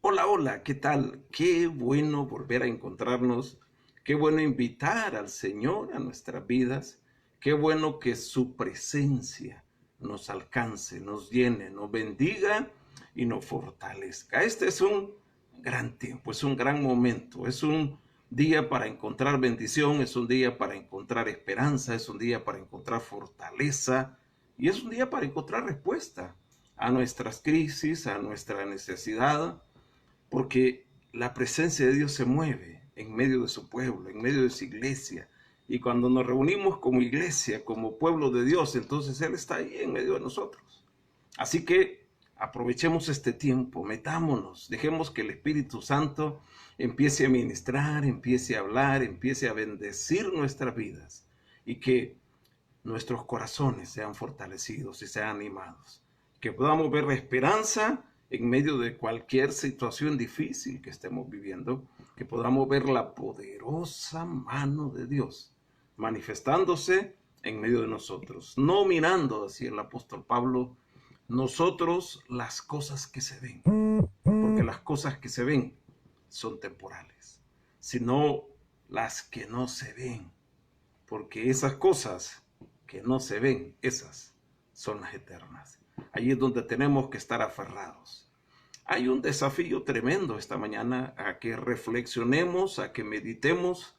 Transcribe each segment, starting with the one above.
Hola, hola, ¿qué tal? Qué bueno volver a encontrarnos, qué bueno invitar al Señor a nuestras vidas, qué bueno que su presencia nos alcance, nos llene, nos bendiga y nos fortalezca. Este es un gran tiempo, es un gran momento, es un día para encontrar bendición, es un día para encontrar esperanza, es un día para encontrar fortaleza y es un día para encontrar respuesta a nuestras crisis, a nuestra necesidad, porque la presencia de Dios se mueve en medio de su pueblo, en medio de su iglesia. Y cuando nos reunimos como iglesia, como pueblo de Dios, entonces Él está ahí en medio de nosotros. Así que aprovechemos este tiempo, metámonos, dejemos que el Espíritu Santo empiece a ministrar, empiece a hablar, empiece a bendecir nuestras vidas y que nuestros corazones sean fortalecidos y sean animados. Que podamos ver la esperanza en medio de cualquier situación difícil que estemos viviendo. Que podamos ver la poderosa mano de Dios manifestándose en medio de nosotros. No mirando, decía el apóstol Pablo, nosotros las cosas que se ven. Porque las cosas que se ven son temporales. Sino las que no se ven. Porque esas cosas que no se ven, esas son las eternas. Allí es donde tenemos que estar aferrados. Hay un desafío tremendo esta mañana a que reflexionemos, a que meditemos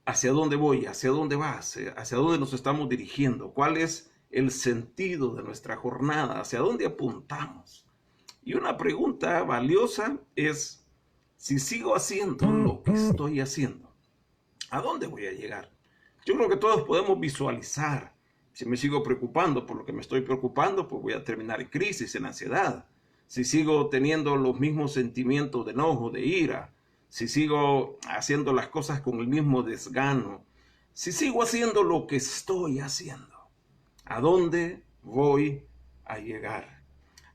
hacia dónde voy, hacia dónde va, hacia dónde nos estamos dirigiendo, cuál es el sentido de nuestra jornada, hacia dónde apuntamos. Y una pregunta valiosa es, si sigo haciendo lo que estoy haciendo, ¿a dónde voy a llegar? Yo creo que todos podemos visualizar. Si me sigo preocupando por lo que me estoy preocupando, pues voy a terminar en crisis, en ansiedad. Si sigo teniendo los mismos sentimientos de enojo, de ira, si sigo haciendo las cosas con el mismo desgano, si sigo haciendo lo que estoy haciendo, ¿a dónde voy a llegar?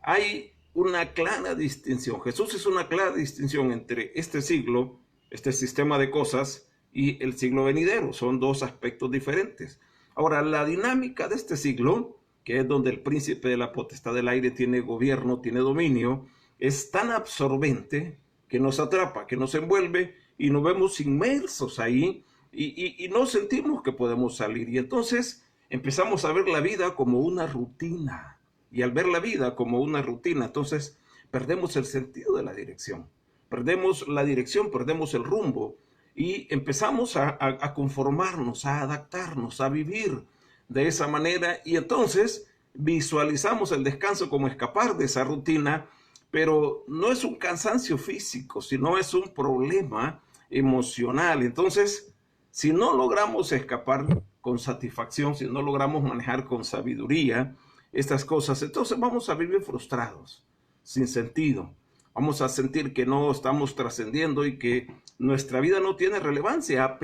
Hay una clara distinción. Jesús es una clara distinción entre este siglo, este sistema de cosas, y el siglo venidero. Son dos aspectos diferentes. Ahora, la dinámica de este siglo, que es donde el príncipe de la potestad del aire tiene gobierno, tiene dominio, es tan absorbente que nos atrapa, que nos envuelve y nos vemos inmersos ahí y no sentimos que podemos salir. Y entonces empezamos a ver la vida como una rutina. Y al ver la vida como una rutina, entonces perdemos el sentido de la dirección. Perdemos la dirección, perdemos el rumbo y empezamos a conformarnos, a adaptarnos, a vivir de esa manera y entonces visualizamos el descanso como escapar de esa rutina, pero no es un cansancio físico, sino es un problema emocional. Entonces, si no logramos escapar con satisfacción, si no logramos manejar con sabiduría estas cosas, entonces vamos a vivir frustrados, sin sentido. Vamos a sentir que no estamos trascendiendo y que nuestra vida no tiene relevancia, a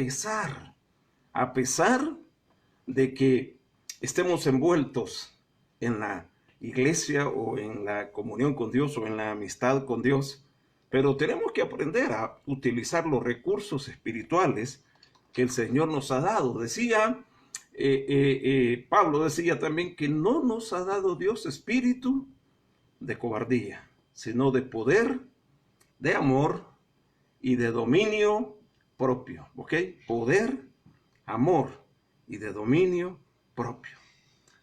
pesar de que estemos envueltos en la iglesia o en la comunión con Dios o en la amistad con Dios. Pero tenemos que aprender a utilizar los recursos espirituales que el Señor nos ha dado. Pablo decía también que no nos ha dado Dios espíritu de cobardía, sino de poder, de amor y de dominio propio. ¿Ok? Poder, amor y de dominio propio.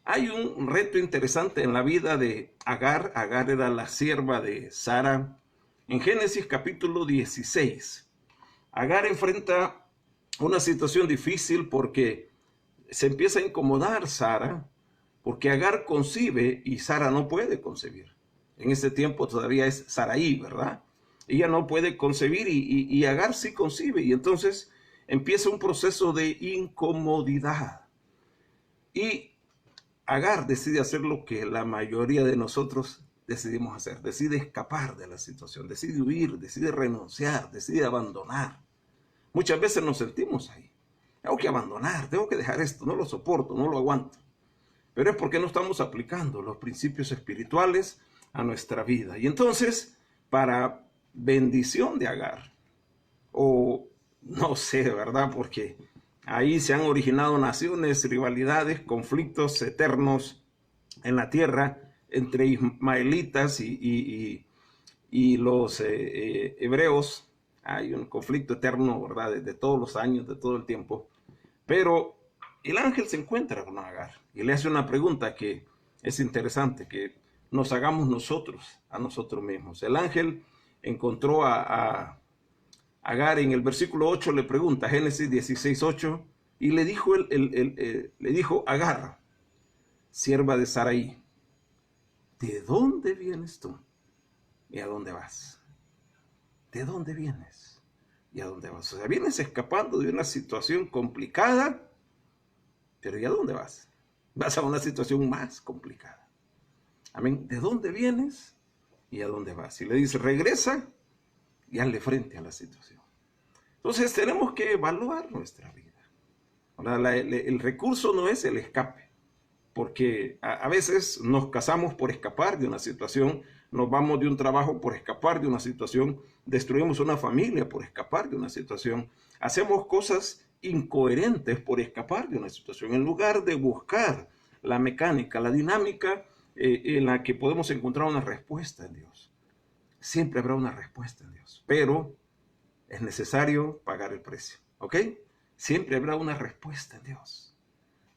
Hay un reto interesante en la vida de Agar. Agar era la sierva de Sara. En Génesis capítulo 16, Agar enfrenta una situación difícil porque se empieza a incomodar Sara, porque Agar concibe y Sara no puede concebir. En ese tiempo todavía es Saraí, ¿verdad? Ella no puede concebir y Agar sí concibe. Y entonces empieza un proceso de incomodidad. Y Agar decide hacer lo que la mayoría de nosotros decidimos hacer. Decide escapar de la situación, decide huir, decide renunciar, decide abandonar. Muchas veces nos sentimos ahí. Tengo que abandonar, tengo que dejar esto, no lo soporto, no lo aguanto. Pero es porque no estamos aplicando los principios espirituales a nuestra vida. Y entonces, para bendición de Agar, o no sé, ¿verdad? Porque ahí se han originado naciones, rivalidades, conflictos eternos en la tierra entre ismaelitas y los hebreos, hay un conflicto eterno, ¿verdad? De todos los años, de todo el tiempo, pero el ángel se encuentra con Agar y le hace una pregunta que es interesante, que nos hagamos nosotros, a nosotros mismos. El ángel encontró a Agar en el versículo 8, le pregunta, Génesis 16:8, y le dijo, le dijo, Agar, sierva de Sarai, ¿de dónde vienes tú y a dónde vas? ¿De dónde vienes y a dónde vas? O sea, vienes escapando de una situación complicada, pero ¿y a dónde vas? Vas a una situación más complicada. Amén. ¿De dónde vienes y a dónde vas? Y le dice, regresa y hazle frente a la situación. Entonces tenemos que evaluar nuestra vida. Ahora, el recurso no es el escape, porque a veces nos casamos por escapar de una situación, nos vamos de un trabajo por escapar de una situación, destruimos una familia por escapar de una situación, hacemos cosas incoherentes por escapar de una situación, en lugar de buscar la mecánica, la dinámica en la que podemos encontrar una respuesta en Dios. Siempre habrá una respuesta en Dios, pero es necesario pagar el precio, ¿ok? Siempre habrá una respuesta en Dios,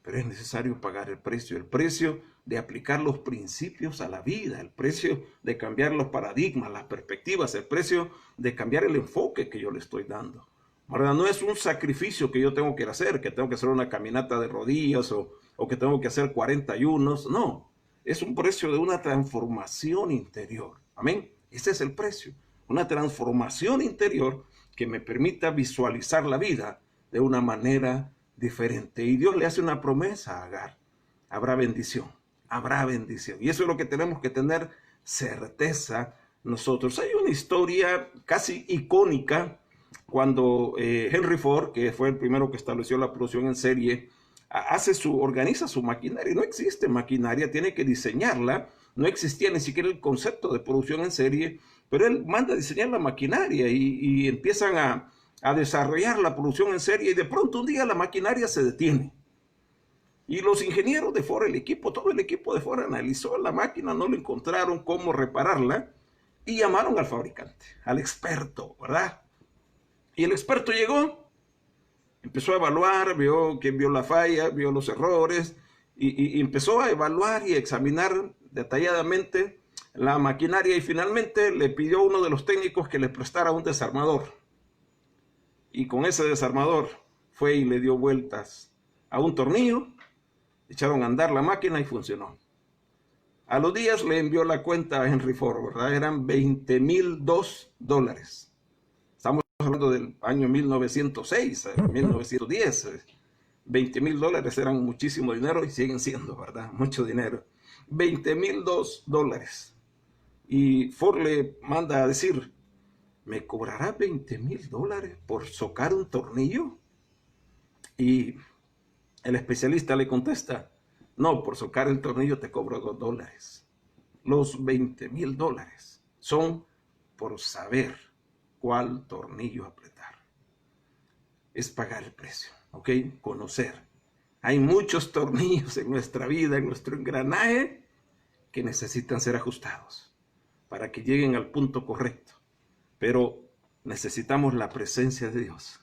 pero es necesario pagar el precio de aplicar los principios a la vida, el precio de cambiar los paradigmas, las perspectivas, el precio de cambiar el enfoque que yo le estoy dando. ¿Verdad? No es un sacrificio que yo tengo que hacer, que tengo que hacer una caminata de rodillas o que tengo que hacer 40 ayunos, no. Es un precio de una transformación interior. Amén. Ese es el precio, una transformación interior que me permita visualizar la vida de una manera diferente. Y Dios le hace una promesa a Agar. Habrá bendición, habrá bendición. Y eso es lo que tenemos que tener certeza nosotros. Hay una historia casi icónica cuando Henry Ford, que fue el primero que estableció la producción en serie, organiza su maquinaria. No existe maquinaria, tiene que diseñarla. No existía ni siquiera el concepto de producción en serie, pero él manda a diseñar la maquinaria y empiezan a desarrollar la producción en serie y de pronto un día la maquinaria se detiene. Y los ingenieros de Ford, todo el equipo de Ford analizó la máquina, no le encontraron cómo repararla y llamaron al fabricante, al experto, ¿verdad? Y el experto llegó, empezó a evaluar, vio la falla, vio los errores y empezó a evaluar y examinar detalladamente la maquinaria y finalmente le pidió a uno de los técnicos que le prestara un desarmador. Y con ese desarmador fue y le dio vueltas a un tornillo, echaron a andar la máquina y funcionó. A los días le envió la cuenta a Henry Ford, ¿verdad? Eran $20,002. Estamos hablando del año 1906, 1910. $20,000 eran muchísimo dinero y siguen siendo, ¿verdad? Mucho dinero. $20,002. Y Ford le manda a decir, ¿me cobrará $20,000 por socar un tornillo? Y el especialista le contesta, no, por socar el tornillo te cobro $2. Los $20,000 son por saber cuál tornillo apretar. Es pagar el precio, ¿ok? Conocer. Hay muchos tornillos en nuestra vida, en nuestro engranaje, que necesitan ser ajustados para que lleguen al punto correcto. Pero necesitamos la presencia de Dios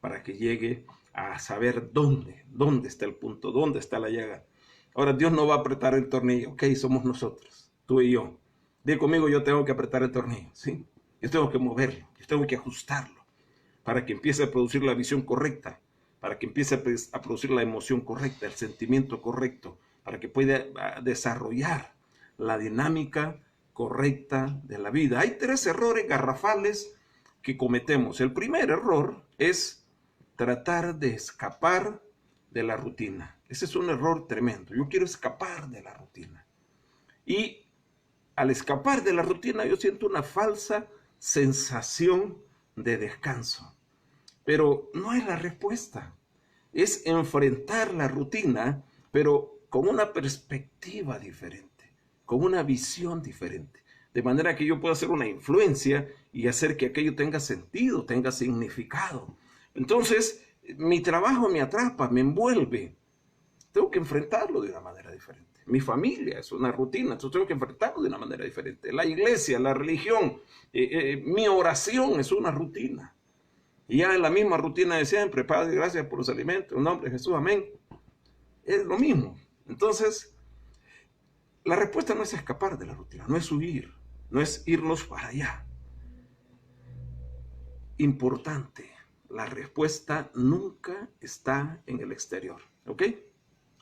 para que llegue a saber dónde está el punto, dónde está la llaga. Ahora, Dios no va a apretar el tornillo, ok, somos nosotros, tú y yo. Dí conmigo, yo tengo que apretar el tornillo, ¿sí? Yo tengo que moverlo, yo tengo que ajustarlo para que empiece a producir la visión correcta, para que empiece a producir la emoción correcta, el sentimiento correcto, para que pueda desarrollar la dinámica correcta de la vida. Hay 3 errores garrafales que cometemos. El primer error es tratar de escapar de la rutina. Ese es un error tremendo. Yo quiero escapar de la rutina. Y al escapar de la rutina yo siento una falsa sensación de descanso. Pero no es la respuesta. Es enfrentar la rutina, pero con una perspectiva diferente, con una visión diferente. De manera que yo pueda hacer una influencia y hacer que aquello tenga sentido, tenga significado. Entonces, mi trabajo me atrapa, me envuelve. Tengo que enfrentarlo de una manera diferente. Mi familia es una rutina, entonces tengo que enfrentarlo de una manera diferente. La iglesia, la religión, mi oración es una rutina. Y ya es la misma rutina de siempre. Padre, gracias por los alimentos. En nombre de Jesús, amén. Es lo mismo. Entonces, la respuesta no es escapar de la rutina, no es huir, no es irnos para allá. Importante, la respuesta nunca está en el exterior, ¿ok?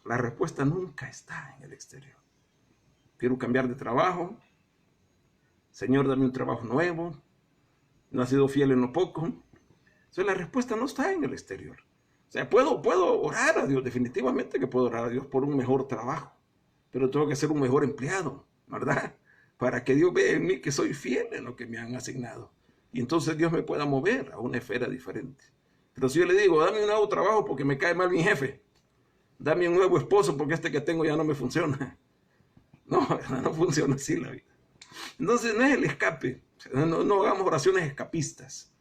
La respuesta nunca está en el exterior. Quiero cambiar de trabajo. Señor, dame un trabajo nuevo. No has sido fiel en lo poco. Entonces, la respuesta no está en el exterior. O sea, puedo orar a Dios, definitivamente que puedo orar a Dios por un mejor trabajo, pero tengo que ser un mejor empleado, ¿verdad? Para que Dios vea en mí que soy fiel en lo que me han asignado. Y entonces Dios me pueda mover a una esfera diferente. Pero si yo le digo, dame un nuevo trabajo porque me cae mal mi jefe, dame un nuevo esposo porque este que tengo ya no me funciona. No, no funciona así la vida. Entonces no es el escape, no hagamos oraciones escapistas.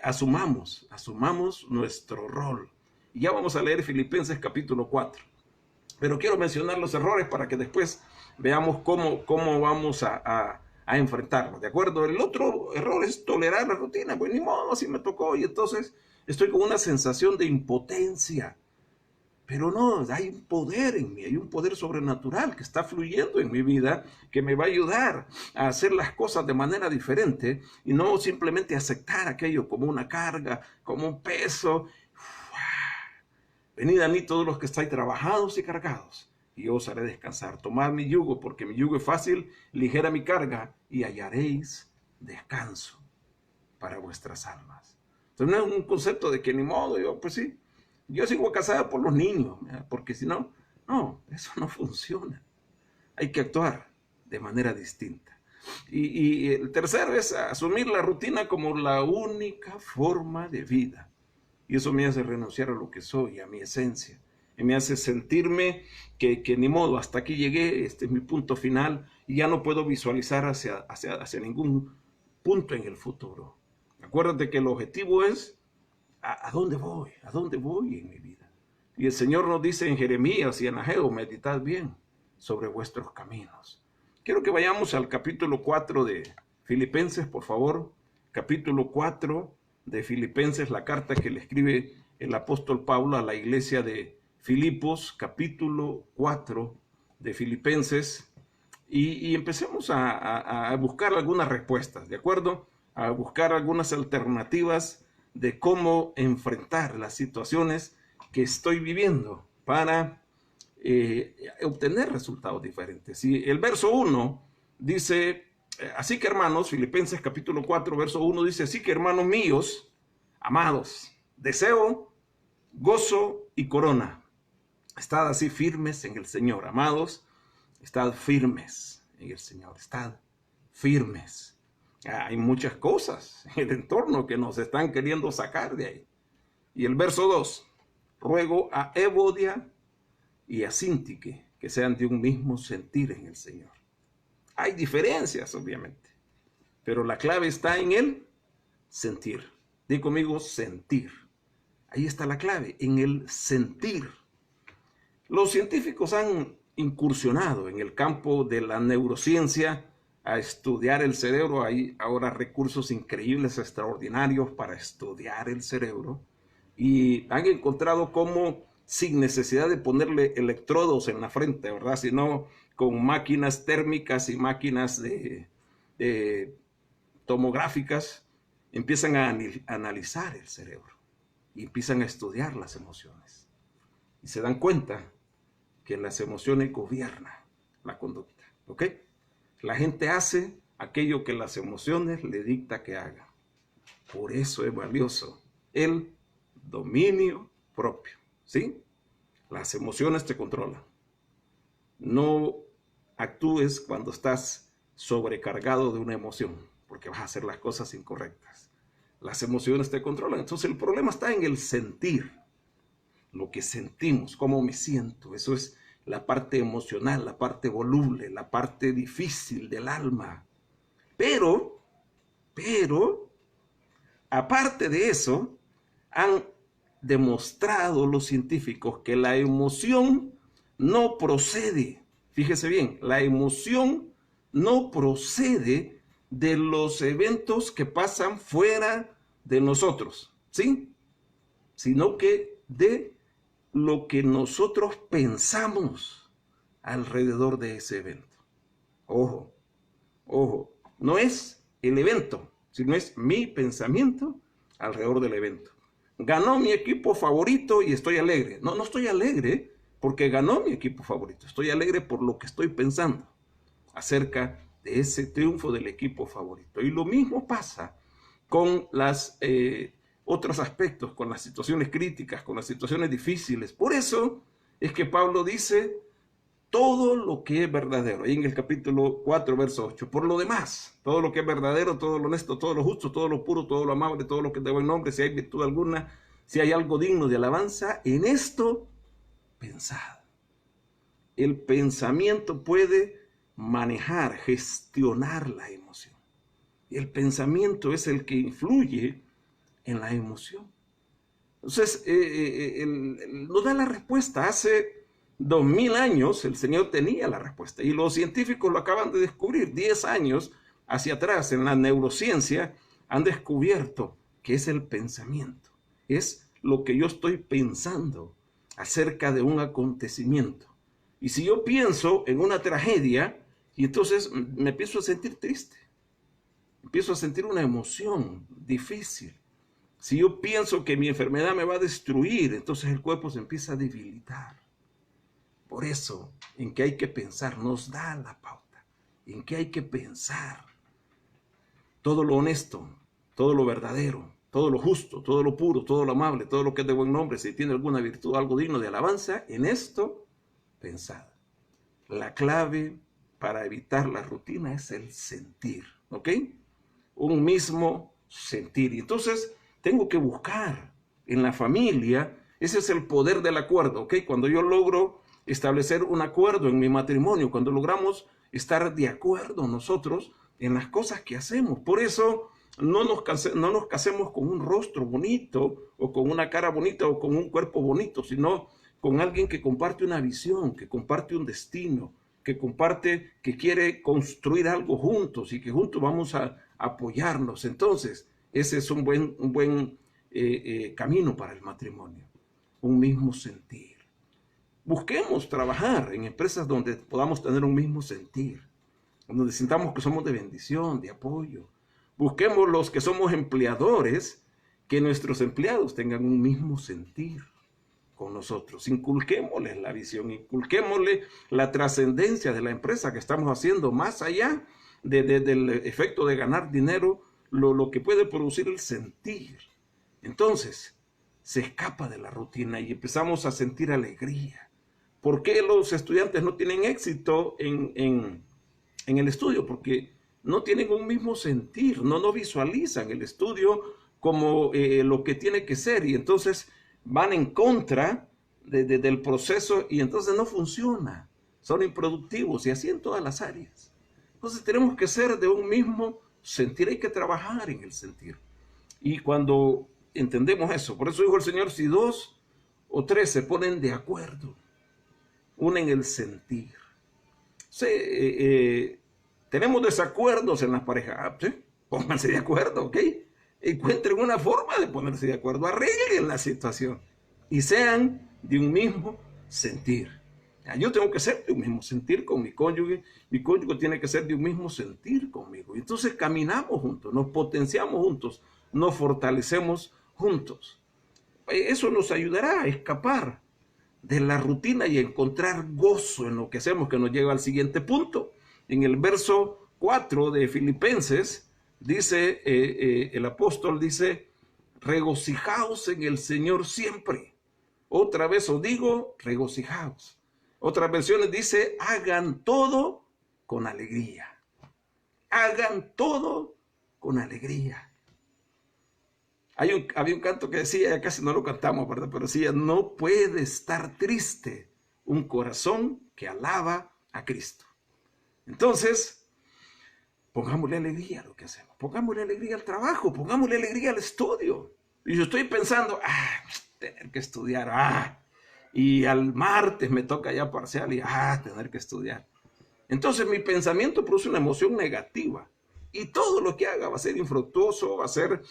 Asumamos nuestro rol. Y ya vamos a leer Filipenses capítulo 4. Pero quiero mencionar los errores para que después veamos cómo vamos a enfrentarlos, ¿de acuerdo? El otro error es tolerar la rutina. Pues ni modo, así me tocó y entonces estoy con una sensación de impotencia. Pero no, hay un poder en mí, hay un poder sobrenatural que está fluyendo en mi vida, que me va a ayudar a hacer las cosas de manera diferente y no simplemente aceptar aquello como una carga, como un peso. Venid a mí todos los que estáis trabajados y cargados, y yo os haré descansar. Tomad mi yugo, porque mi yugo es fácil, ligera mi carga, y hallaréis descanso para vuestras almas. Entonces no es un concepto de que ni modo, pues sí, yo sigo casada por los niños, porque si no, eso no funciona. Hay que actuar de manera distinta. Y el tercero es asumir la rutina como la única forma de vida. Y eso me hace renunciar a lo que soy, a mi esencia. Y me hace sentirme que ni modo, hasta aquí llegué, este es mi punto final, y ya no puedo visualizar hacia ningún punto en el futuro. Acuérdate que el objetivo es ¿a dónde voy? ¿A dónde voy en mi vida? Y el Señor nos dice en Jeremías y en Ageo, meditad bien sobre vuestros caminos. Quiero que vayamos al capítulo 4 de Filipenses, por favor. Capítulo 4 de Filipenses, la carta que le escribe el apóstol Pablo a la iglesia de Filipos, capítulo 4 de Filipenses. Y empecemos a buscar algunas respuestas, ¿de acuerdo? A buscar algunas alternativas de cómo enfrentar las situaciones que estoy viviendo para obtener resultados diferentes. Y el verso 1 dice, así que hermanos, Filipenses capítulo 4, verso 1 dice, así que hermanos míos, amados, deseo, gozo y corona. Estad así firmes en el Señor, amados, estad firmes en el Señor, estad firmes. Hay muchas cosas en el entorno que nos están queriendo sacar de ahí. Y el verso 2, ruego a Evodia y a Síntique que sean de un mismo sentir en el Señor. Hay diferencias, obviamente, pero la clave está en el sentir. Di conmigo, sentir. Ahí está la clave, en el sentir. Los científicos han incursionado en el campo de la neurociencia a estudiar el cerebro. Hay ahora recursos increíbles, extraordinarios para estudiar el cerebro y han encontrado cómo, sin necesidad de ponerle electrodos en la frente, ¿verdad? Sino con máquinas térmicas y máquinas de tomográficas, empiezan a analizar el cerebro y empiezan a estudiar las emociones. Y se dan cuenta que las emociones gobiernan la conducta, ¿ok? La gente hace aquello que las emociones le dicta que haga. Por eso es valioso el dominio propio, ¿sí? Las emociones te controlan. No actúes cuando estás sobrecargado de una emoción, porque vas a hacer las cosas incorrectas. Las emociones te controlan. Entonces el problema está en el sentir. Lo que sentimos, cómo me siento, eso es la parte emocional, la parte voluble, la parte difícil del alma. Pero, aparte de eso, han demostrado los científicos que la emoción no procede, fíjese bien, la emoción no procede de los eventos que pasan fuera de nosotros, ¿sí? Sino que de lo que nosotros pensamos alrededor de ese evento. Ojo, ojo, no es el evento, sino es mi pensamiento alrededor del evento. Ganó mi equipo favorito y estoy alegre. No, no estoy alegre porque ganó mi equipo favorito. Estoy alegre por lo que estoy pensando acerca de ese triunfo del equipo favorito. Y lo mismo pasa con los otros aspectos, con las situaciones críticas, con las situaciones difíciles. Por eso es que Pablo dice todo lo que es verdadero, ahí en el capítulo 4, verso 8. Por lo demás, todo lo que es verdadero, todo lo honesto, todo lo justo, todo lo puro, todo lo amable, todo lo que es de buen nombre, si hay virtud alguna, si hay algo digno de alabanza, en esto pensad. El pensamiento puede manejar, gestionar la emoción. Y el pensamiento es el que influye en la emoción. Entonces, nos da la respuesta. Hace 2000 años el Señor tenía la respuesta y los científicos lo acaban de descubrir. 10 años hacia atrás en la neurociencia han descubierto que es el pensamiento. Es lo que yo estoy pensando acerca de un acontecimiento. Y si yo pienso en una tragedia, y entonces me empiezo a sentir triste, empiezo a sentir una emoción difícil. Si yo pienso que mi enfermedad me va a destruir, entonces el cuerpo se empieza a debilitar. Por eso, en qué hay que pensar, nos da la pauta. En qué hay que pensar. Todo lo honesto, todo lo verdadero, todo lo justo, todo lo puro, todo lo amable, todo lo que es de buen nombre, si tiene alguna virtud, algo digno de alabanza, en esto pensad. La clave para evitar la rutina es el sentir, ¿ok? Un mismo sentir. Y entonces tengo que buscar en la familia, ese es el poder del acuerdo, ¿ok? Cuando yo logro establecer un acuerdo en mi matrimonio, cuando logramos estar de acuerdo nosotros en las cosas que hacemos. Por eso no nos casemos con un rostro bonito o con una cara bonita o con un cuerpo bonito, sino con alguien que comparte una visión, que comparte un destino, que comparte, que quiere construir algo juntos y que juntos vamos a apoyarnos. Entonces, ese es un buen camino para el matrimonio. Un mismo sentir. Busquemos trabajar en empresas donde podamos tener un mismo sentir, donde sintamos que somos de bendición, de apoyo. Busquemos los que somos empleadores, que nuestros empleados tengan un mismo sentir con nosotros. Inculquémosles la visión, inculquémosle la trascendencia de la empresa que estamos haciendo, más allá del efecto de ganar dinero, lo que puede producir el sentir. Entonces, se escapa de la rutina y empezamos a sentir alegría. ¿Por qué los estudiantes no tienen éxito en el estudio? Porque no tienen un mismo sentir, no visualizan el estudio como lo que tiene que ser y entonces van en contra del proceso y entonces no funciona, son improductivos y así en todas las áreas. Entonces tenemos que ser de un mismo sentir, hay que trabajar en el sentir. Y cuando entendemos eso, por eso dijo el Señor, si 2 o 3 se ponen de acuerdo, unen el sentir. Sí, tenemos desacuerdos en las parejas, ¿sí? Pónganse de acuerdo, ¿ok? Encuentren una forma de ponerse de acuerdo, arreglen la situación y sean de un mismo sentir. Yo tengo que ser de un mismo sentir con mi cónyuge tiene que ser de un mismo sentir conmigo. Entonces caminamos juntos, nos potenciamos juntos, nos fortalecemos juntos. Eso nos ayudará a escapar de la rutina y encontrar gozo en lo que hacemos, que nos lleva al siguiente punto. En el verso 4 de Filipenses, dice, el apóstol dice, regocijaos en el Señor siempre. Otra vez os digo, regocijaos. Otras versiones dice, hagan todo con alegría. Hagan todo con alegría. Había un canto que decía, ya casi no lo cantamos, ¿verdad? Pero decía, no puede estar triste un corazón que alaba a Cristo. Entonces, pongámosle alegría a lo que hacemos, pongámosle alegría al trabajo, pongámosle alegría al estudio. Y yo estoy pensando, tener que estudiar, y al martes me toca ya parcial y tener que estudiar. Entonces mi pensamiento produce una emoción negativa y todo lo que haga va a ser infructuoso, va a ser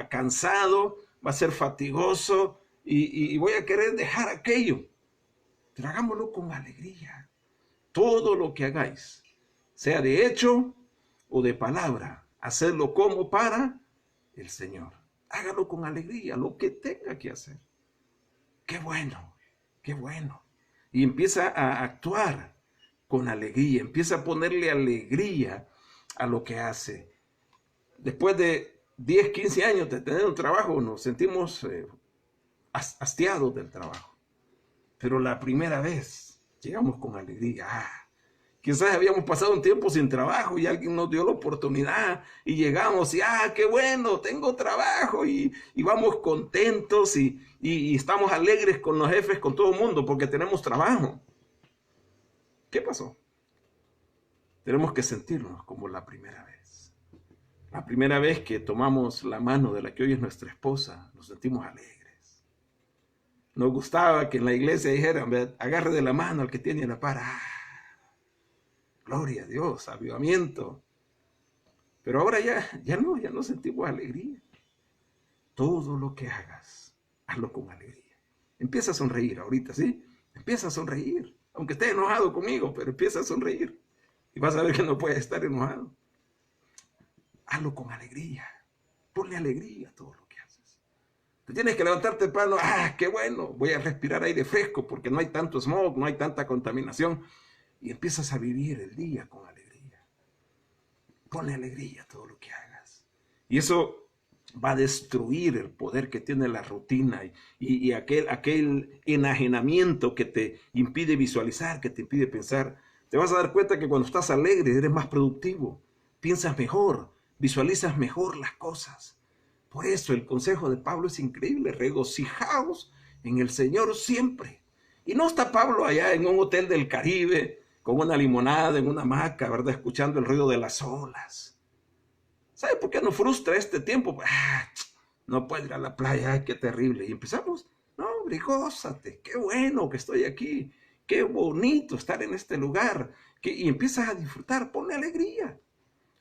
cansado, va a ser fatigoso y voy a querer dejar aquello. Pero hagámoslo con alegría. Todo lo que hagáis, sea de hecho o de palabra, hacedlo como para el Señor. Hágalo con alegría, lo que tenga que hacer. Qué bueno, qué bueno. Y empieza a actuar con alegría, empieza a ponerle alegría a lo que hace. Después de 10, 15 años de tener un trabajo, nos sentimos hastiados del trabajo. Pero la primera vez llegamos con alegría. Quizás habíamos pasado un tiempo sin trabajo y alguien nos dio la oportunidad y llegamos y qué bueno, tengo trabajo y vamos contentos y estamos alegres con los jefes, con todo el mundo porque tenemos trabajo. ¿Qué pasó? Tenemos que sentirnos como la primera vez. La primera vez que tomamos la mano de la que hoy es nuestra esposa, nos sentimos alegres. Nos gustaba que en la iglesia dijeran, agarre de la mano al que tiene a la par. Gloria a Dios, avivamiento. Pero ahora ya no sentimos alegría. Todo lo que hagas, hazlo con alegría. Empieza a sonreír ahorita, ¿sí? Empieza a sonreír. Aunque estés enojado conmigo, pero empieza a sonreír. Y vas a ver que no puedes estar enojado. Hazlo con alegría. Ponle alegría a todo lo que haces. Te tienes que levantarte temprano. Qué bueno, voy a respirar aire fresco porque no hay tanto smog, no hay tanta contaminación. Y empiezas a vivir el día con alegría. Ponle alegría a todo lo que hagas. Y eso va a destruir el poder que tiene la rutina y aquel enajenamiento que te impide visualizar, que te impide pensar. Te vas a dar cuenta que cuando estás alegre eres más productivo, piensas mejor, visualizas mejor las cosas. Por eso el consejo de Pablo es increíble. Regocijaos en el Señor siempre. Y no está Pablo allá en un hotel del Caribe con una limonada en una hamaca, ¿verdad? Escuchando el ruido de las olas. ¿Sabe por qué nos frustra este tiempo? No puedo ir a la playa, qué terrible. Y empezamos, no, hombre, gózate, qué bueno que estoy aquí, qué bonito estar en este lugar. Y empiezas a disfrutar, ponle alegría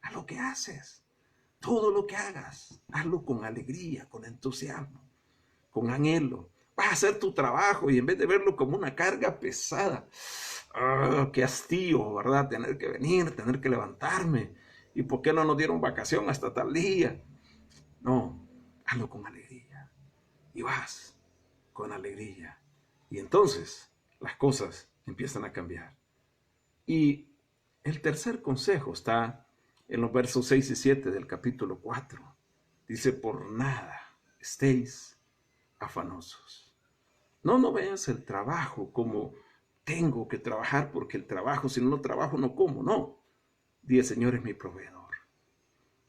a lo que haces. Todo lo que hagas, hazlo con alegría, con entusiasmo, con anhelo. Vas a hacer tu trabajo y en vez de verlo como una carga pesada, qué hastío, ¿verdad? Tener que venir, tener que levantarme. ¿Y por qué no nos dieron vacación hasta tal día? No, hazlo con alegría. Y vas con alegría. Y entonces las cosas empiezan a cambiar. Y el tercer consejo está en los versos 6 y 7 del capítulo 4. Dice, por nada estéis afanosos. No veas el trabajo como tengo que trabajar porque el trabajo, si no trabajo no como, no. Di, el Señor es mi proveedor.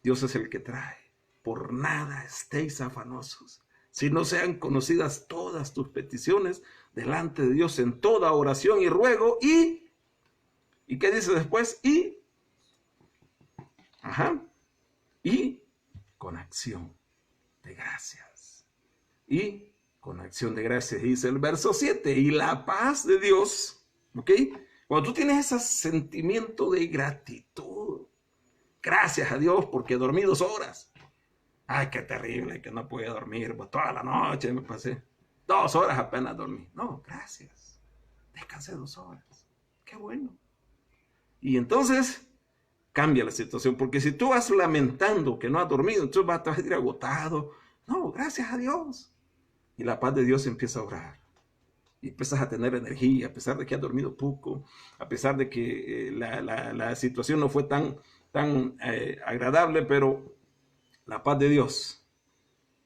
Dios es el que trae. Por nada estéis afanosos, si no sean conocidas todas tus peticiones delante de Dios en toda oración y ruego ¿y qué dice después? Y con acción de gracias. Y con acción de gracias, dice el verso 7, y la paz de Dios, ¿ok? Cuando tú tienes ese sentimiento de gratitud, gracias a Dios porque dormí 2 horas. Qué terrible que no pude dormir, pues toda la noche me pasé. 2 horas apenas dormí. No, gracias. Descansé 2 horas. Qué bueno. Y entonces cambia la situación, porque si tú vas lamentando que no has dormido, entonces vas a ir agotado. No, gracias a Dios. Y la paz de Dios empieza a obrar. Y empiezas a tener energía, a pesar de que has dormido poco, a pesar de que la situación no fue tan agradable, pero la paz de Dios,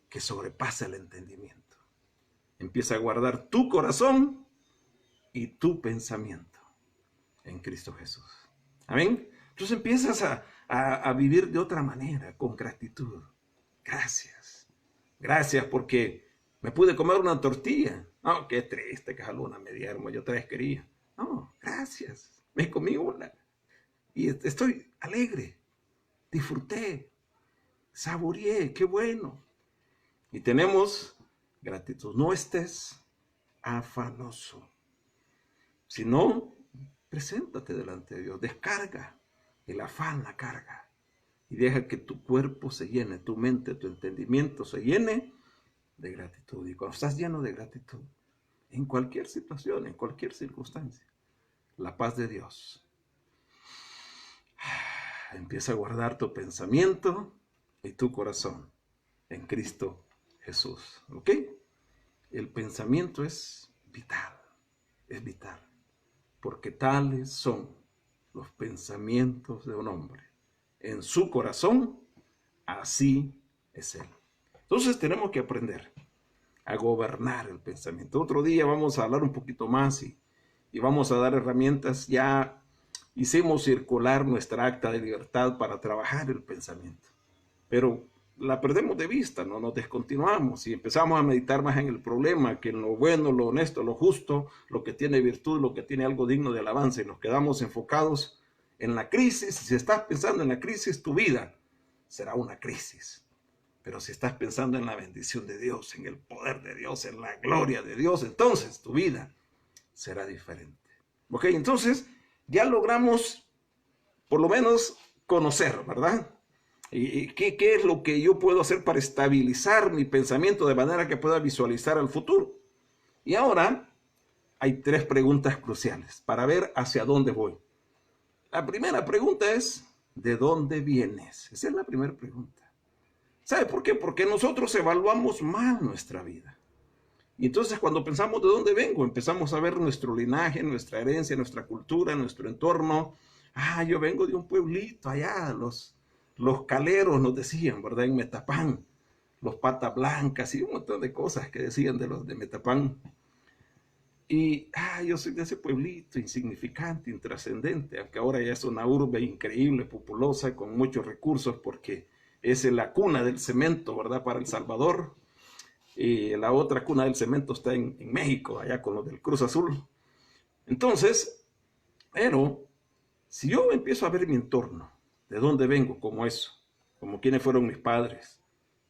que sobrepasa el entendimiento, empieza a guardar tu corazón y tu pensamiento en Cristo Jesús. Amén. Entonces empiezas a vivir de otra manera, con gratitud. Gracias. Gracias porque me pude comer una tortilla. No, qué triste que jalona me dieron, yo 3 quería. No, gracias. Me comí una. Y estoy alegre. Disfruté. Saboreé. Qué bueno. Y tenemos gratitud. No estés afanoso. Si no, preséntate delante de Dios, descarga el afán, la carga, y deja que tu cuerpo se llene, tu mente, tu entendimiento se llene de gratitud. Y cuando estás lleno de gratitud, en cualquier situación, en cualquier circunstancia, la paz de Dios empieza a guardar tu pensamiento y tu corazón en Cristo Jesús. ¿Ok? El pensamiento es vital, porque tales son los pensamientos de un hombre. En su corazón, así es él. Entonces tenemos que aprender a gobernar el pensamiento. Otro día vamos a hablar un poquito más y vamos a dar herramientas. Ya hicimos circular nuestra acta de libertad para trabajar el pensamiento, pero la perdemos de vista, no nos descontinuamos y empezamos a meditar más en el problema que en lo bueno, lo honesto, lo justo, lo que tiene virtud, lo que tiene algo digno de alabanza, y nos quedamos enfocados en la crisis. Si estás pensando en la crisis, tu vida será una crisis. Pero si estás pensando en la bendición de Dios, en el poder de Dios, en la gloria de Dios, entonces tu vida será diferente. Ok, entonces ya logramos por lo menos conocer, ¿verdad? ¿Y qué es lo que yo puedo hacer para estabilizar mi pensamiento de manera que pueda visualizar al futuro? Y ahora hay 3 preguntas cruciales para ver hacia dónde voy. La primera pregunta es, ¿de dónde vienes? Esa es la primera pregunta. ¿Sabe por qué? Porque nosotros evaluamos mal nuestra vida. Y entonces cuando pensamos de dónde vengo, empezamos a ver nuestro linaje, nuestra herencia, nuestra cultura, nuestro entorno. Yo vengo de un pueblito allá, los caleros nos decían, ¿verdad? En Metapán, los patas blancas y un montón de cosas que decían de los de Metapán. Y yo soy de ese pueblito insignificante, intrascendente, aunque ahora ya es una urbe increíble, populosa, con muchos recursos, porque es la cuna del cemento, ¿verdad? Para El Salvador. Y la otra cuna del cemento está en México, allá con los del Cruz Azul. Entonces, pero si yo empiezo a ver mi entorno, de dónde vengo, como eso, como quiénes fueron mis padres,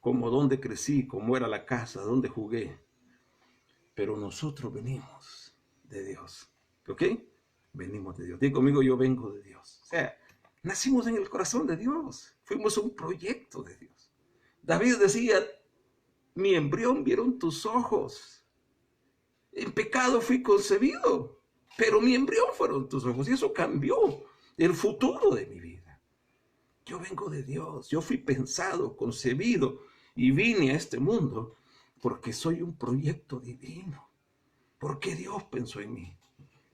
como dónde crecí, cómo era la casa, dónde jugué, pero nosotros venimos de Dios, ¿ok? Venimos de Dios. Diga conmigo, yo vengo de Dios. O sea, nacimos en el corazón de Dios, fuimos un proyecto de Dios. David decía, mi embrión vieron tus ojos, en pecado fui concebido, pero mi embrión fueron tus ojos, y eso cambió el futuro de mi vida. Yo vengo de Dios, yo fui pensado, concebido, y vine a este mundo porque soy un proyecto divino, porque Dios pensó en mí.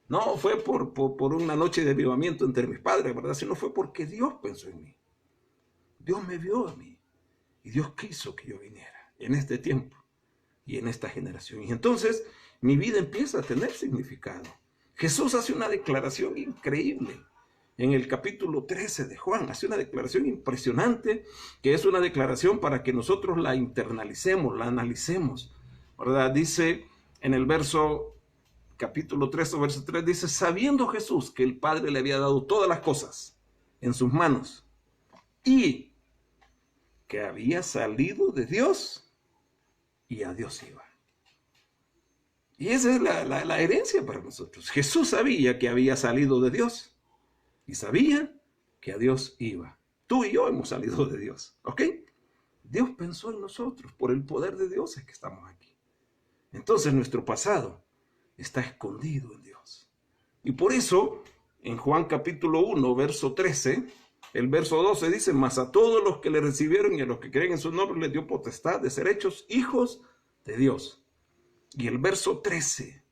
No fue por una noche de avivamiento entre mis padres, ¿verdad? Sino fue porque Dios pensó en mí. Dios me vio a mí y Dios quiso que yo viniera en este tiempo y en esta generación. Y entonces mi vida empieza a tener significado. Jesús hace una declaración increíble. En el capítulo 13 de Juan, hace una declaración impresionante, que es una declaración para que nosotros la internalicemos, la analicemos, ¿verdad? Dice en el capítulo 13, verso 3, dice, sabiendo Jesús que el Padre le había dado todas las cosas en sus manos y que había salido de Dios y a Dios iba. Y esa es la herencia para nosotros. Jesús sabía que había salido de Dios y sabía que a Dios iba. Tú y yo hemos salido de Dios, ¿ok? Dios pensó en nosotros, por el poder de Dios es que estamos aquí. Entonces nuestro pasado está escondido en Dios. Y por eso, en Juan capítulo 1, verso 13, el verso 12 dice, mas a todos los que le recibieron y a los que creen en su nombre les dio potestad de ser hechos hijos de Dios. Y el verso 13,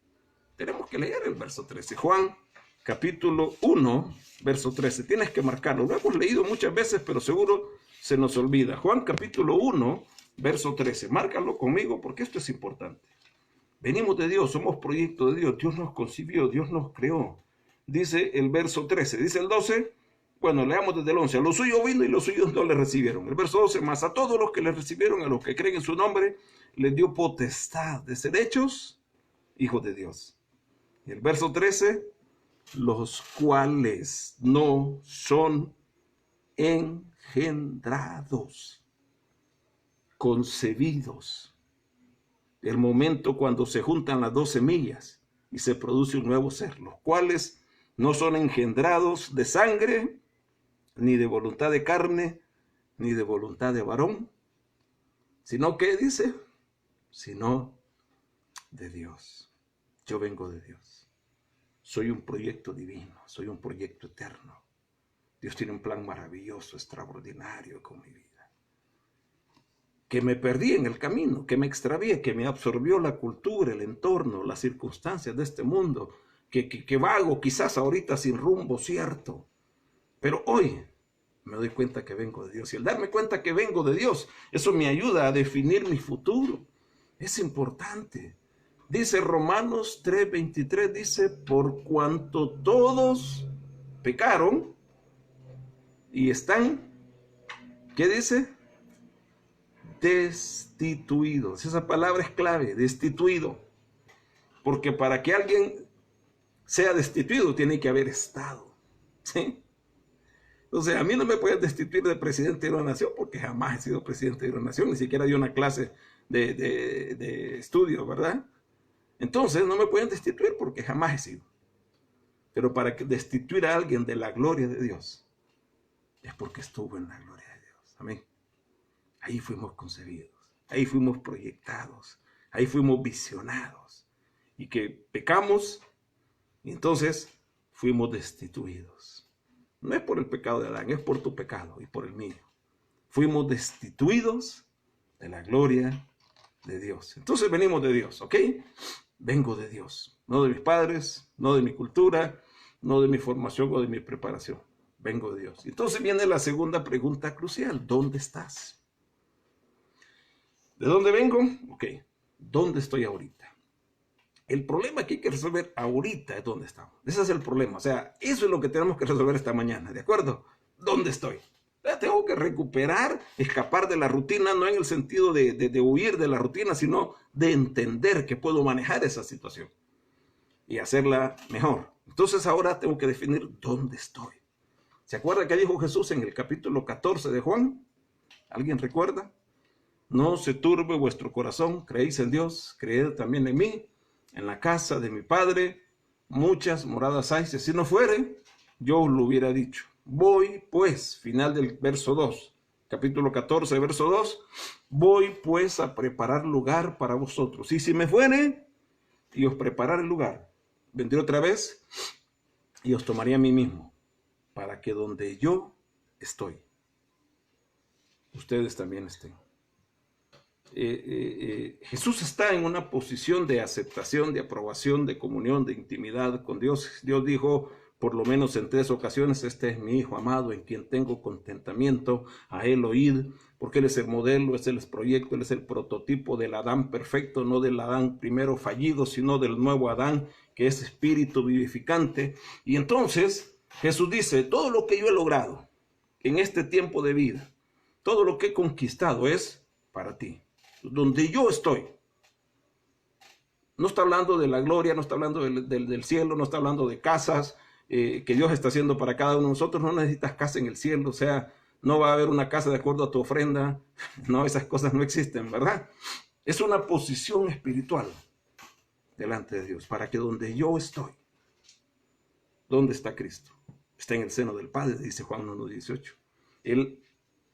tenemos que leer el verso 13, Juan capítulo 1, verso 13, tienes que marcarlo, lo hemos leído muchas veces, pero seguro se nos olvida. Juan capítulo 1, verso 13, márcalo conmigo porque esto es importante. Venimos de Dios, somos proyecto de Dios, Dios nos concibió, Dios nos creó. Dice el verso 13, dice el 12, bueno, leamos desde el 11, a los suyos vino y los suyos no le recibieron. El verso 12, más a todos los que le recibieron, a los que creen en su nombre, les dio potestad de ser hechos hijos de Dios. Y el verso 13, los cuales no son engendrados, concebidos el momento cuando se juntan las dos semillas y se produce un nuevo ser, los cuales no son engendrados de sangre, ni de voluntad de carne, ni de voluntad de varón, sino que dice, sino de Dios. Yo vengo de Dios. Soy un proyecto divino, soy un proyecto eterno. Dios tiene un plan maravilloso, extraordinario con mi vida. Que me perdí en el camino, que me extravié, que me absorbió la cultura, el entorno, las circunstancias de este mundo, que vago quizás ahorita sin rumbo cierto. Pero hoy me doy cuenta que vengo de Dios. Y al darme cuenta que vengo de Dios, eso me ayuda a definir mi futuro. Es importante. Dice Romanos 3:23, dice, por cuanto todos pecaron y están, ¿qué dice? Destituidos. Esa palabra es clave, destituido. Porque para que alguien sea destituido tiene que haber estado. ¿Sí? O sea, a mí no me pueden destituir de presidente de una nación porque jamás he sido presidente de una nación, ni siquiera di una clase de estudio, ¿verdad? Entonces no me pueden destituir porque jamás he sido. Pero para que destituir a alguien de la gloria de Dios es porque estuvo en la gloria de Dios. Amén. Ahí fuimos concebidos, ahí fuimos proyectados, ahí fuimos visionados. Y que pecamos y entonces fuimos destituidos. No es por el pecado de Adán, es por tu pecado y por el mío. Fuimos destituidos de la gloria de Dios. Entonces venimos de Dios, ¿ok? Vengo de Dios, no de mis padres, no de mi cultura, no de mi formación o de mi preparación. Vengo de Dios. Entonces viene la segunda pregunta crucial. ¿Dónde estás? ¿De dónde vengo? Ok. ¿Dónde estoy ahorita? El problema que hay que resolver ahorita es dónde estamos. Ese es el problema. O sea, eso es lo que tenemos que resolver esta mañana, ¿de acuerdo? ¿Dónde estoy? Tengo que recuperar, escapar de la rutina, no en el sentido de huir de la rutina, sino de entender que puedo manejar esa situación y hacerla mejor. Entonces ahora tengo que definir dónde estoy. ¿Se acuerda que dijo Jesús en el capítulo 14 de Juan? ¿Alguien recuerda? No se turbe vuestro corazón, creéis en Dios, creed también en mí. En la casa de mi Padre muchas moradas hay, si así no fuere, yo os lo hubiera dicho. Voy pues, final del verso 2, capítulo 14, verso 2, voy pues a preparar lugar para vosotros. Y si me fuere y os prepararé el lugar, vendré otra vez y os tomaré a mí mismo, para que donde yo estoy, ustedes también estén. Jesús está en una posición de aceptación, de aprobación, de comunión, de intimidad con Dios. Dios dijo, por lo menos en 3 ocasiones, este es mi Hijo amado en quien tengo contentamiento, a él oíd, porque él es el modelo, es el proyecto, él es el prototipo del Adán perfecto, no del Adán primero fallido, sino del nuevo Adán, que es espíritu vivificante. Y entonces Jesús dice, todo lo que yo he logrado en este tiempo de vida, todo lo que he conquistado es para ti. Donde yo estoy. No está hablando de la gloria, no está hablando del cielo, no está hablando de casas que Dios está haciendo para cada uno de nosotros. No necesitas casa en el cielo, o sea, no va a haber una casa de acuerdo a tu ofrenda. No, esas cosas no existen, ¿verdad? Es una posición espiritual delante de Dios, para que donde yo estoy, ¿dónde está Cristo? Está en el seno del Padre, dice Juan 1:18. Él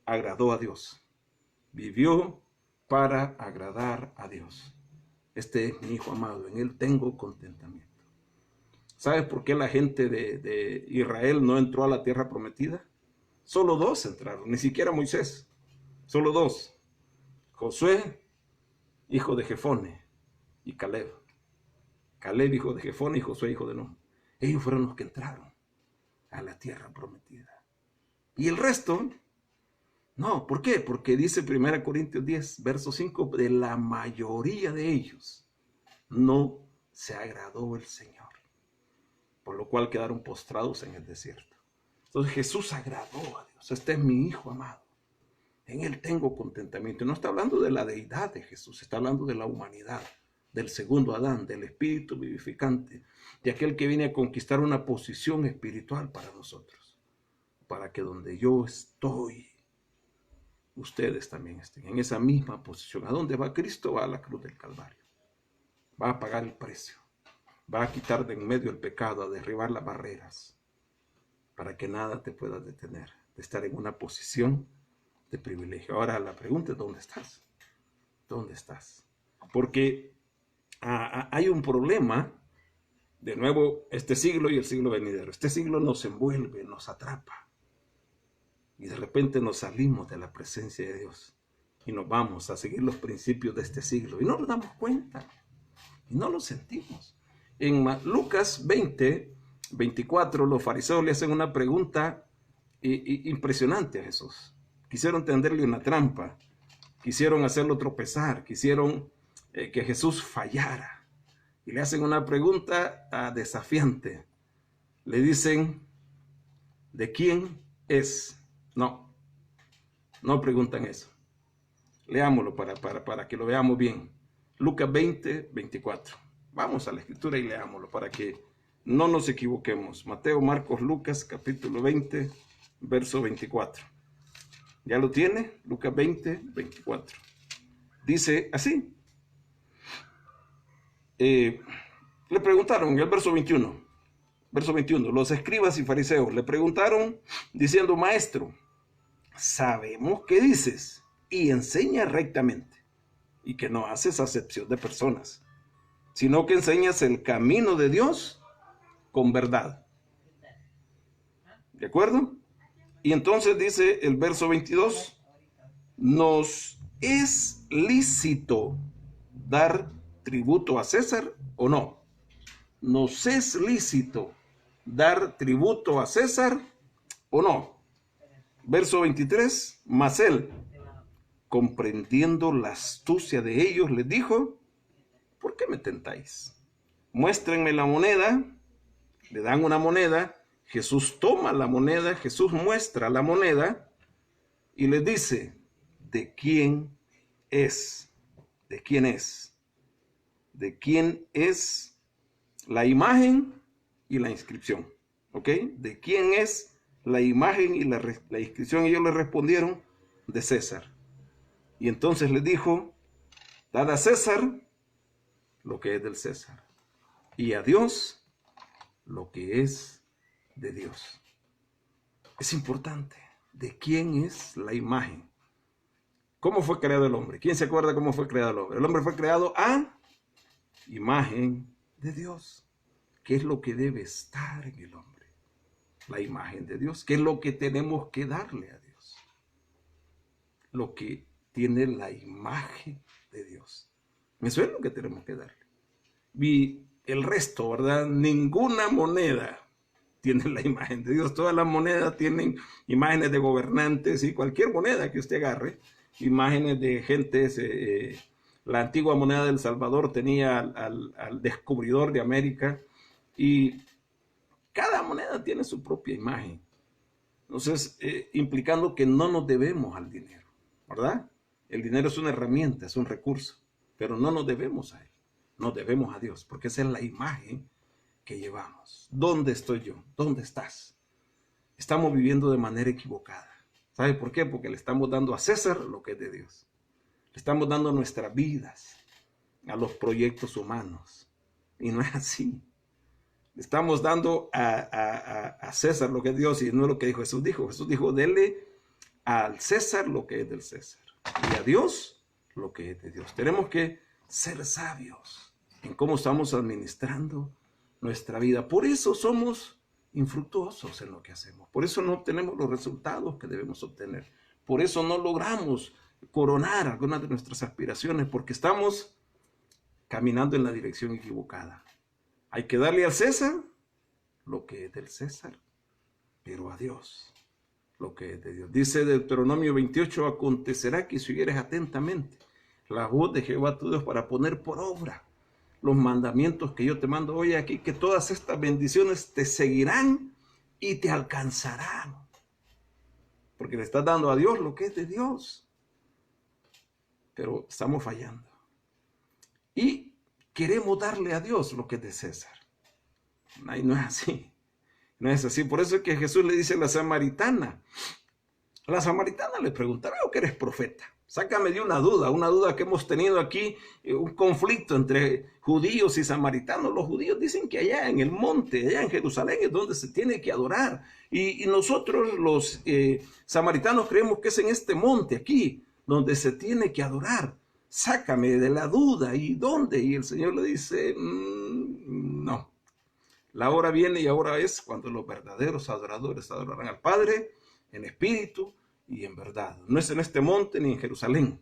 agradó a Dios, vivió para agradar a Dios. Este es mi Hijo amado, en él tengo contentamiento. ¿Sabes por qué la gente de Israel no entró a la tierra prometida? Solo 2 entraron, ni siquiera Moisés. Solo 2. Josué, hijo de Jefone, y Caleb. Caleb, hijo de Jefone, y Josué, hijo de Nun. Ellos fueron los que entraron a la tierra prometida. Y el resto... No, ¿por qué? Porque dice 1 Corintios 10, verso 5, de la mayoría de ellos no se agradó el Señor, por lo cual quedaron postrados en el desierto. Entonces Jesús agradó a Dios. Este es mi Hijo amado, en él tengo contentamiento. No está hablando de la deidad de Jesús, está hablando de la humanidad, del segundo Adán, del espíritu vivificante, de aquel que viene a conquistar una posición espiritual para nosotros, para que donde yo estoy, ustedes también estén en esa misma posición. ¿A dónde va Cristo? Va a la cruz del Calvario. Va a pagar el precio. Va a quitar de en medio el pecado, a derribar las barreras, para que nada te pueda detener de estar en una posición de privilegio. Ahora la pregunta es, ¿dónde estás? ¿Dónde estás? Porque hay un problema, de nuevo, este siglo y el siglo venidero. Este siglo nos envuelve, nos atrapa. Y de repente nos salimos de la presencia de Dios y nos vamos a seguir los principios de este siglo. Y no nos damos cuenta. Y no lo sentimos. En Lucas 20, 24, los fariseos le hacen una pregunta impresionante a Jesús. Quisieron tenderle una trampa. Quisieron hacerlo tropezar. Quisieron que Jesús fallara. Y le hacen una pregunta desafiante. Le dicen, ¿de quién es? No preguntan eso. Leámoslo para que lo veamos bien. Lucas 20, 24. Vamos a la escritura y leámoslo para que no nos equivoquemos. Mateo, Marcos, Lucas, capítulo 20, verso 24. ¿Ya lo tiene? Lucas 20, 24. Dice así. Le preguntaron en el verso 21. Verso 21. Los escribas y fariseos le preguntaron diciendo, Maestro, sabemos que dices y enseñas rectamente y que no haces acepción de personas, sino que enseñas el camino de Dios con verdad. ¿De acuerdo? Y entonces dice el verso 22, ¿nos es lícito dar tributo a César o no? ¿Nos es lícito dar tributo a César o no? Verso 23, mas él, comprendiendo la astucia de ellos, les dijo, ¿por qué me tentáis? Muéstrenme la moneda. Le dan una moneda. Jesús toma la moneda. Jesús muestra la moneda y les dice, ¿de quién es? ¿De quién es? ¿De quién es la imagen y la inscripción? ¿Ok? ¿De quién es la imagen y la inscripción? Y ellos le respondieron, de César. Y entonces les dijo, dad a César lo que es del César, y a Dios lo que es de Dios. Es importante. ¿De quién es la imagen? ¿Cómo fue creado el hombre? ¿Quién se acuerda cómo fue creado el hombre? El hombre fue creado a imagen de Dios. ¿Qué es lo que debe estar en el hombre? La imagen de Dios. ¿Qué es lo que tenemos que darle a Dios? Lo que tiene la imagen de Dios. Eso es lo que tenemos que darle. Y el resto, ¿verdad? Ninguna moneda tiene la imagen de Dios. Todas las monedas tienen imágenes de gobernantes y cualquier moneda que usted agarre, imágenes de gentes. La antigua moneda del Salvador tenía al descubridor de América y cada moneda tiene su propia imagen. Entonces, implicando que no nos debemos al dinero, ¿verdad? El dinero es una herramienta, es un recurso, pero no nos debemos a él. Nos debemos a Dios, porque esa es la imagen que llevamos. ¿Dónde estoy yo? ¿Dónde estás? Estamos viviendo de manera equivocada. ¿Sabe por qué? Porque le estamos dando a César lo que es de Dios. Le estamos dando nuestras vidas a los proyectos humanos. Y no es así. Le estamos dando a César lo que es Dios, y no es lo que dijo Jesús. Jesús dijo, dele al César lo que es del César, y a Dios lo que es de Dios. Tenemos que ser sabios en cómo estamos administrando nuestra vida. Por eso somos infructuosos en lo que hacemos. Por eso no obtenemos los resultados que debemos obtener. Por eso no logramos coronar algunas de nuestras aspiraciones, porque estamos caminando en la dirección equivocada. Hay que darle al César lo que es del César, pero a Dios lo que es de Dios. Dice Deuteronomio 28, acontecerá que si oyeres atentamente la voz de Jehová tu Dios para poner por obra los mandamientos que yo te mando hoy aquí, que todas estas bendiciones te seguirán y te alcanzarán. Porque le estás dando a Dios lo que es de Dios. Pero estamos fallando. Y queremos darle a Dios lo que es de César. No es así. No es así. Por eso es que Jesús le dice a la samaritana, La samaritana le pregunta, veo que eres profeta. Sácame de una duda que hemos tenido aquí, un conflicto entre judíos y samaritanos. Los judíos dicen que allá en el monte, allá en Jerusalén, es donde se tiene que adorar. Y nosotros los samaritanos creemos que es en este monte aquí, donde se tiene que adorar. Sácame de la duda. ¿Y dónde? Y el Señor le dice, no. La hora viene y ahora es cuando los verdaderos adoradores adorarán al Padre en espíritu y en verdad. No es en este monte ni en Jerusalén.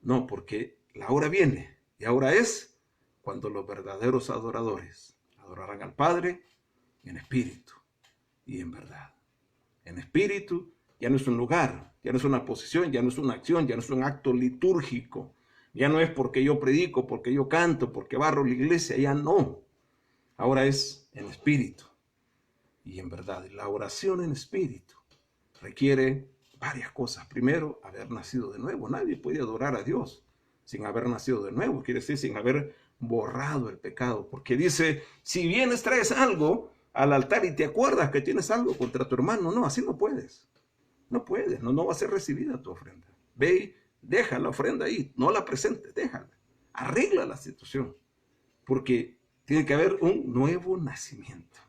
No, porque la hora viene y ahora es cuando los verdaderos adoradores adorarán al Padre en espíritu y en verdad. En espíritu ya no es un lugar, ya no es una posición, ya no es una acción, ya no es un acto litúrgico. Ya no es porque yo predico, porque yo canto, porque barro la iglesia, ya no. Ahora es en espíritu y en verdad. La oración en espíritu requiere varias cosas. Primero, haber nacido de nuevo. Nadie puede adorar a Dios sin haber nacido de nuevo. Quiere decir, sin haber borrado el pecado. Porque dice, si vienes, traes algo al altar y te acuerdas que tienes algo contra tu hermano. No, así no puedes. No puedes, no va a ser recibida tu ofrenda. Ve y deja la ofrenda ahí. No la presentes, déjala. Arregla la situación. Porque tiene que haber un nuevo nacimiento.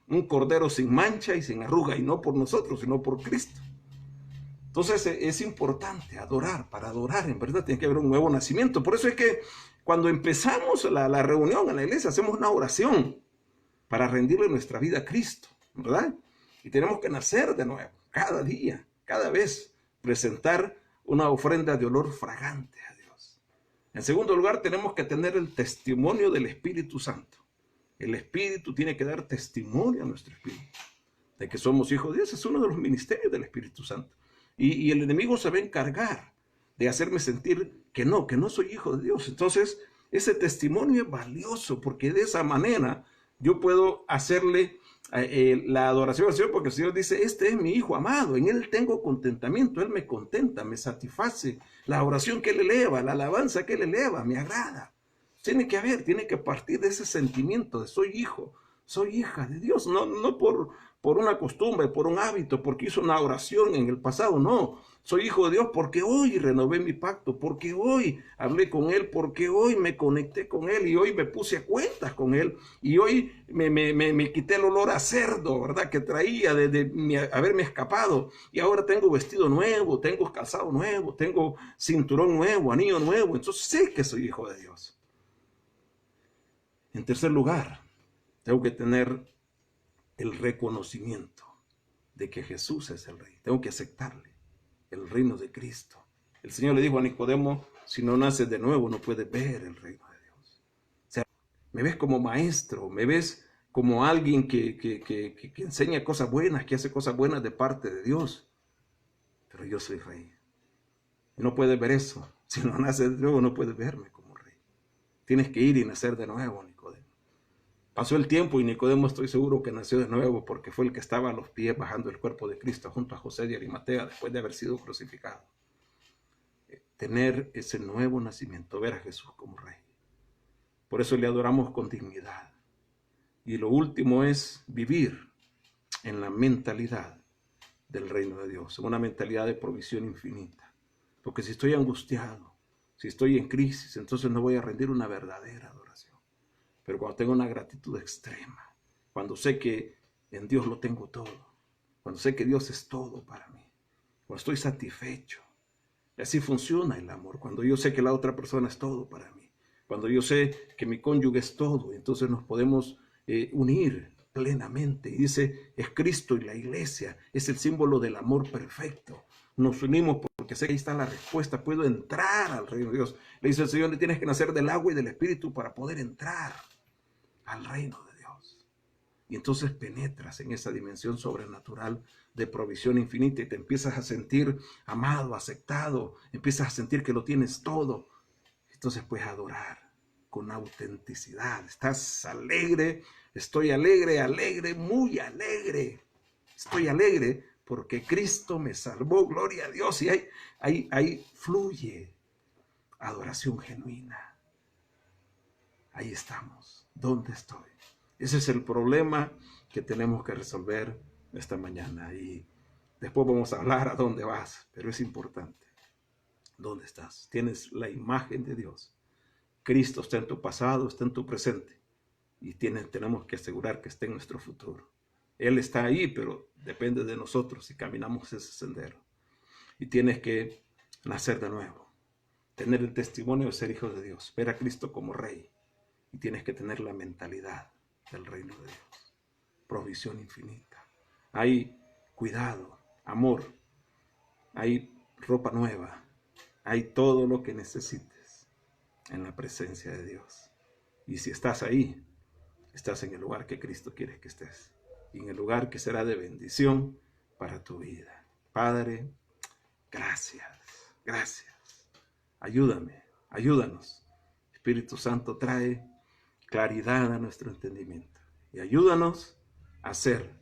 Un cordero sin mancha y sin arruga, y no por nosotros, sino por Cristo. Entonces es importante adorar. Para adorar, en verdad, tiene que haber un nuevo nacimiento. Por eso es que cuando empezamos la reunión en la iglesia, hacemos una oración para rendirle nuestra vida a Cristo, ¿verdad? Y tenemos que nacer de nuevo, cada día, cada vez, presentar una ofrenda de olor fragante a Dios. En segundo lugar, tenemos que tener el testimonio del Espíritu Santo. El Espíritu tiene que dar testimonio a nuestro espíritu de que somos hijos de Dios. Es uno de los ministerios del Espíritu Santo. Y el enemigo se va a encargar de hacerme sentir que no soy hijo de Dios. Entonces, ese testimonio es valioso porque de esa manera yo puedo hacerle la adoración al Señor, porque el Señor dice, este es mi hijo amado, en él tengo contentamiento, él me contenta, me satisface. La oración que él eleva, la alabanza que él eleva, me agrada. Tiene que partir de ese sentimiento de soy hijo, soy hija de Dios, no por una costumbre, por un hábito, porque hizo una oración en el pasado, no. Soy hijo de Dios porque hoy renové mi pacto, porque hoy hablé con Él, porque hoy me conecté con Él y hoy me puse a cuentas con Él y hoy me quité el olor a cerdo, ¿verdad? Que traía de haberme escapado y ahora tengo vestido nuevo, tengo calzado nuevo, tengo cinturón nuevo, anillo nuevo, entonces sé que soy hijo de Dios. En tercer lugar, tengo que tener el reconocimiento de que Jesús es el Rey. Tengo que aceptarle el reino de Cristo. El Señor le dijo a Nicodemo, si no naces de nuevo no puedes ver el reino de Dios. O sea, me ves como maestro, me ves como alguien que enseña cosas buenas, que hace cosas buenas de parte de Dios. Pero yo soy Rey. Y no puedes ver eso. Si no naces de nuevo no puedes verme como Rey. Tienes que ir y nacer de nuevo, Nicodemo. Pasó el tiempo y Nicodemo estoy seguro que nació de nuevo porque fue el que estaba a los pies bajando el cuerpo de Cristo junto a José de Arimatea después de haber sido crucificado. Tener ese nuevo nacimiento, ver a Jesús como Rey. Por eso le adoramos con dignidad. Y lo último es vivir en la mentalidad del reino de Dios, en una mentalidad de provisión infinita. Porque si estoy angustiado, si estoy en crisis, entonces no voy a rendir una verdadera adoración. Pero cuando tengo una gratitud extrema, cuando sé que en Dios lo tengo todo, cuando sé que Dios es todo para mí, cuando estoy satisfecho, y así funciona el amor, cuando yo sé que la otra persona es todo para mí, cuando yo sé que mi cónyuge es todo, entonces nos podemos unir plenamente. Y dice, es Cristo y la iglesia, es el símbolo del amor perfecto. Nos unimos porque sé que ahí está la respuesta, puedo entrar al reino de Dios. Le dice el Señor, tienes que nacer del agua y del Espíritu para poder entrar al reino de Dios. Y entonces penetras en esa dimensión sobrenatural de provisión infinita y te empiezas a sentir amado, aceptado, empiezas a sentir que lo tienes todo. Entonces puedes adorar con autenticidad. Estás alegre, estoy alegre, alegre, muy alegre. Estoy alegre porque Cristo me salvó, gloria a Dios. Y ahí fluye adoración genuina. Ahí estamos. ¿Dónde estoy? Ese es el problema que tenemos que resolver esta mañana. Y Después vamos a hablar a dónde vas, pero es importante. ¿Dónde estás? Tienes la imagen de Dios. Cristo está en tu pasado, está en tu presente. Y tenemos que asegurar que esté en nuestro futuro. Él está ahí, pero depende de nosotros si caminamos ese sendero. Y tienes que nacer de nuevo. Tener el testimonio de ser hijo de Dios. Ver a Cristo como Rey. Y tienes que tener la mentalidad del reino de Dios. Provisión infinita. Hay cuidado, amor. Hay ropa nueva. Hay todo lo que necesites en la presencia de Dios. Y si estás ahí, estás en el lugar que Cristo quiere que estés. Y en el lugar que será de bendición para tu vida. Padre, gracias, gracias. Ayúdame, ayúdanos. Espíritu Santo, trae claridad a nuestro entendimiento. Y ayúdanos a ser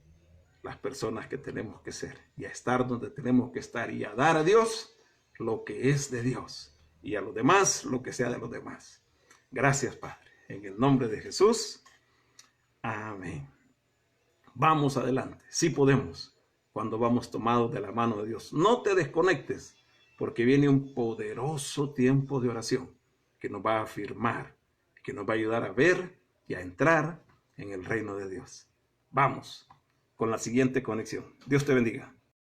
las personas que tenemos que ser. Y a estar donde tenemos que estar. Y a dar a Dios lo que es de Dios. Y a los demás lo que sea de los demás. Gracias, Padre. En el nombre de Jesús. Amén. Vamos adelante. Sí podemos. Cuando vamos tomados de la mano de Dios. No te desconectes. Porque viene un poderoso tiempo de oración. Que nos va a afirmar. Que nos va a ayudar a ver y a entrar en el reino de Dios. Vamos con la siguiente conexión. Dios te bendiga.